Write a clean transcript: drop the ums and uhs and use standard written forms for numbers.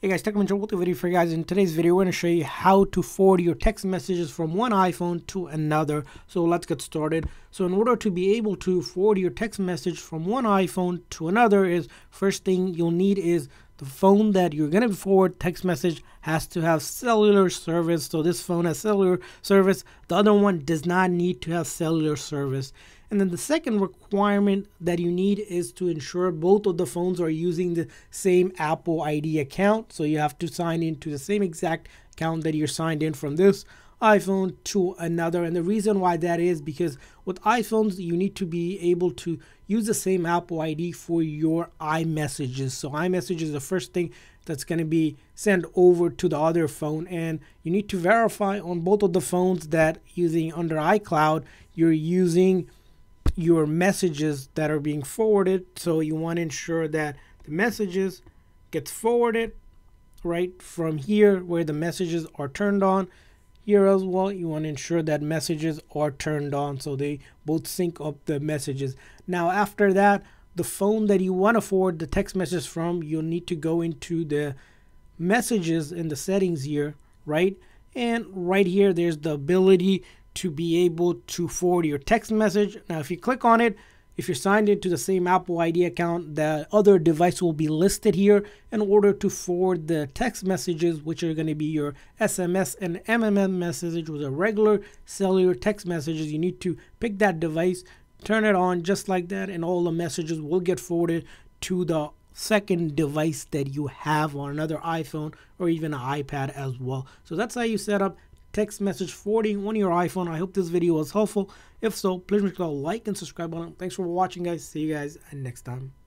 Hey guys, TechMentor with a video for you guys. In today's video, we're going to show you how to forward your text messages from one iPhone to another. So let's get started. So in order to be able to forward your text message from one iPhone to another, is first thing you'll need is the phone that you're going to forward text message has to have cellular service. So this phone has cellular service. The other one does not need to have cellular service. And then the second requirement that you need is to ensure both of the phones are using the same Apple ID account. So you have to sign into the same exact account that you're signed in from this iPhone to another. And the reason why that is because with iPhones, you need to be able to use the same Apple ID for your iMessages. So iMessage is the first thing that's going to be sent over to the other phone, and you need to verify on both of the phones that using under iCloud, you're using your messages that are being forwarded. So you want to ensure that the messages gets forwarded right from here where the messages are turned on. Here as well, you want to ensure that messages are turned on so they both sync up the messages. Now after that, the phone that you want to forward the text message from, you'll need to go into the messages in the settings here, right? And right here, there's the ability to be able to forward your text message. Now, if you click on it, if you're signed into the same Apple ID account, the other device will be listed here in order to forward the text messages, which are going to be your SMS and MMS message with a regular cellular text messages. You need to pick that device, turn it on just like that, and all the messages will get forwarded to the second device that you have on another iPhone or even an iPad as well. So that's how you set up text message forwarding on your iPhone. I hope this video was helpful. If so, please make sure to like and subscribe button. Thanks for watching, guys. See you guys next time.